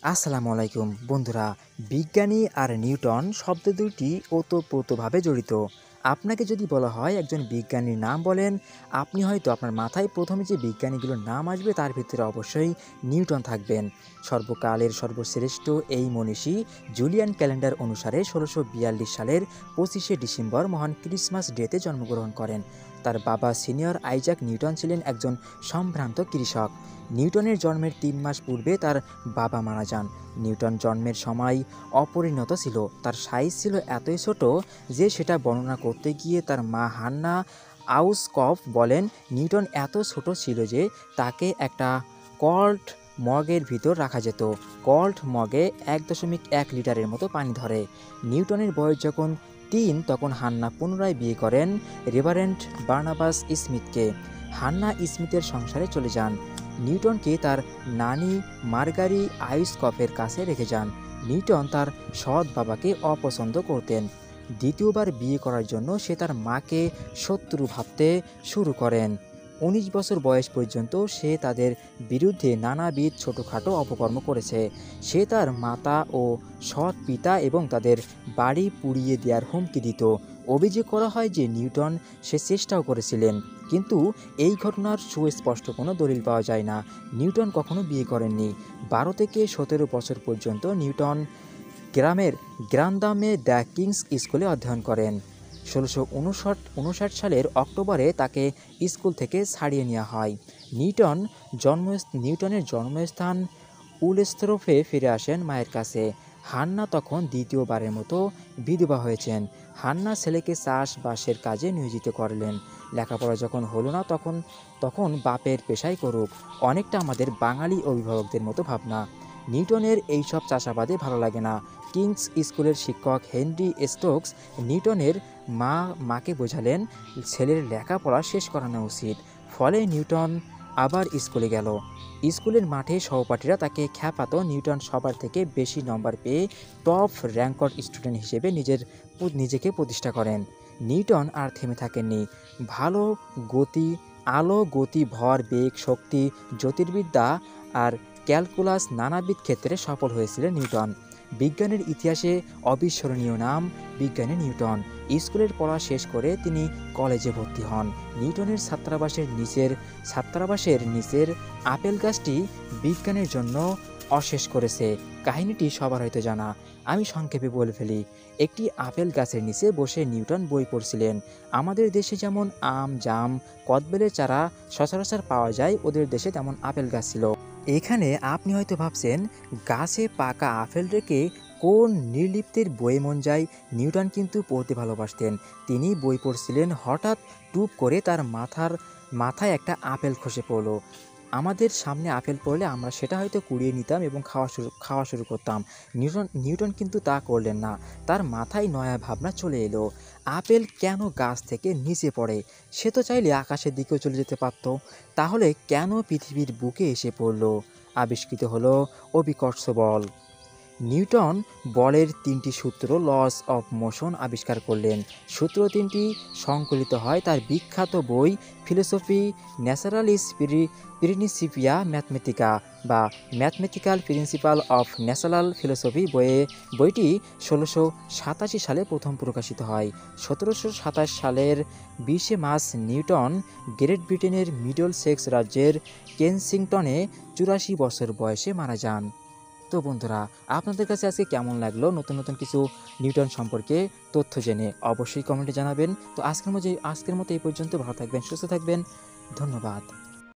আসসালামু আলাইকুম বন্ধুরা। বিজ্ঞানী আর নিউটন শব্দ দুটি ওতপ্রোতভাবে জড়িত। আপনাকে যদি বলা হয় একজন বিজ্ঞানীর নাম বলেন, আপনি হয়তো আপনার মাথায় প্রথমে যে বিজ্ঞানীগুলোর নাম আসবে তার ভিতরে অবশ্যই নিউটন থাকবেন। সর্বকালের সর্বশ্রেষ্ঠ এই মনীষী জুলিয়ান ক্যালেন্ডার অনুসারে ১৬৪২ সালের ২৫শে ডিসেম্বর মহান ক্রিসমাস ডেতে জন্মগ্রহণ করেন। তার বাবা সিনিয়র আইজাক নিউটন ছিলেন একজন সম্ভ্রান্ত কৃষক। নিউটনের জন্মের ৩ মাস পূর্বে তার বাবা মারা যান। নিউটন জন্মের সময় অপরিণত ছিল, তার সাইজ ছিল এতই ছোট যে সেটা বর্ণনা করতে গিয়ে তার মা হান্না আউসকফ বলেন, নিউটন এত ছোট ছিল যে তাকে একটা কল্ট মগের ভিতর রাখা যেত। কল্ট মগে ১.১ লিটারের মতো পানি ধরে। নিউটনের বয়স যখন ৩ তখন হান্না পুনরায় বিয়ে করেন রেভারেন্ড বার্নাবাস স্মিথকে। হান্না স্মিথের সংসারে চলে যান। নিউটনকে তার নানি মার্গারি আইসকফের কাছে রেখে যান। নিউটন তার সৎ বাবাকে অপছন্দ করতেন। দ্বিতীয়বার বিয়ে করার জন্য সে তার মাকে শত্রু ভাবতে শুরু করেন। ১৯ বছর বয়স পর্যন্ত সে তাদের বিরুদ্ধে নানাবিধ ছোটোখাটো অপকর্ম করেছে। সে তার মাতা ও সৎ পিতা এবং তাদের বাড়ি পুড়িয়ে দেওয়ার হুমকি দিত। অভিযোগ করা হয় যে নিউটন সে চেষ্টাও করেছিলেন, কিন্তু এই ঘটনার সুস্পষ্ট কোনো দলিল পাওয়া যায় না। নিউটন কখনো বিয়ে করেননি। ১২ থেকে ১৭ বছর পর্যন্ত নিউটন গ্রামের গ্রান্দামে দ্য কিংস স্কুলে অধ্যয়ন করেন। ১৬৫৯ সালের অক্টোবরে তাকে স্কুল থেকে ছাড়িয়ে নেওয়া হয়। নিউটনের জন্মস্থান উলস্ত্রোফে ফিরে আসেন মায়ের কাছে। হান্না তখন দ্বিতীয়বারের মতো বিধবা হয়েছেন। হান্না ছেলেকে চাষবাসের কাজে নিয়োজিত করলেন। লেখাপড়া যখন হলো না তখন বাপের পেশাই করুক, অনেকটা আমাদের বাঙালি অভিভাবকদের মতো ভাবনা। নিউটনের এইসব চাষাবাদে ভালো লাগে না। কিংস স্কুলের শিক্ষক হেনরি স্টোকস নিউটনের মাকে বোঝালেন ছেলের লেখাপড়া শেষ করানো উচিত। ফলে নিউটন আবার স্কুলে গেল। স্কুলের মাঠে সহপাঠীরা তাকে খ্যাপাতো। নিউটন সবার থেকে বেশি নম্বর পেয়ে টপ র্যাঙ্কড স্টুডেন্ট হিসেবে নিজেকে প্রতিষ্ঠা করেন। নিউটন আর থেমে থাকেননি। আলো, গতি, ভর, বেগ, শক্তি, জ্যোতির্বিদ্যা আর ক্যালকুলাস নানাবিধ ক্ষেত্রে সফল হয়েছিলেন নিউটন। বিজ্ঞানের ইতিহাসে অবিস্মরণীয় নাম বিজ্ঞানী নিউটন। স্কুলের পড়া শেষ করে তিনি কলেজে ভর্তি হন। নিউটনের ছাত্রাবাসের নিচের আপেল গাছটি বিজ্ঞানের জন্য অশেষ করেছে। কাহিনীটি সবার হয়তো জানা, আমি সংক্ষেপে বলে ফেলি। একটি আপেল গাছের নিচে বসে নিউটন বই পড়ছিলেন। আমাদের দেশে যেমন আম, জাম, কদবেলের চারা সচরাচর পাওয়া যায়, ওদের দেশে তেমন আপেল গাছ ছিল। এখানে আপনি হয়তো ভাবছেন, গাছে পাকা আপেল রেখে কোন নির্লিপ্তের বইয়ে মন যায়? নিউটন কিন্তু পড়তে ভালোবাসতেন। তিনি বই পড়ছিলেন, হঠাৎ টুপ করে তার মাথায় একটা আপেল খসে পড়ল। আমাদের সামনে আপেল পড়লে আমরা সেটা হয়তো কুড়িয়ে নিতাম এবং খাওয়া শুরু করতাম। নিউটন কিন্তু তা করলেন না। তার মাথায় নয়া ভাবনা চলে এলো। আপেল কেন গাছ থেকে নিচে পড়ে? সে তো চাইলে আকাশের দিকেও চলে যেতে পারত। তাহলে কেন পৃথিবীর বুকে এসে পড়ল? আবিষ্কৃত হলো অভিকর্ষ বল। নিউটন বলের 3টি সূত্র, লস অফ মোশন, আবিষ্কার করলেন। সূত্র 3টি সংকলিত হয় তার বিখ্যাত বই ফিলোসফি ন্যাচারালিস প্রিন্সিপিয়া ম্যাথমেটিকা বা mathematical principal of natural philosophy. বইটি ১৬৮৭ সালে প্রথম প্রকাশিত হয়। ১৭২৭ সালের ২০শে মার্চ নিউটন গ্রেট ব্রিটেনের মিডলসেক্স রাজ্যের কেনসিংটনে ৮৪ বছর বয়সে মারা যান। তো বন্ধুরা, আপনাদের কাছে আজকে কেমন লাগলো নতুন নতুন কিছু নিউটন সম্পর্কে তথ্য জেনে? অবশ্যই কমেন্টে জানাবেন। তো আজকের মতো এই পর্যন্ত। ভালো থাকবেন, সুস্থ থাকবেন। ধন্যবাদ।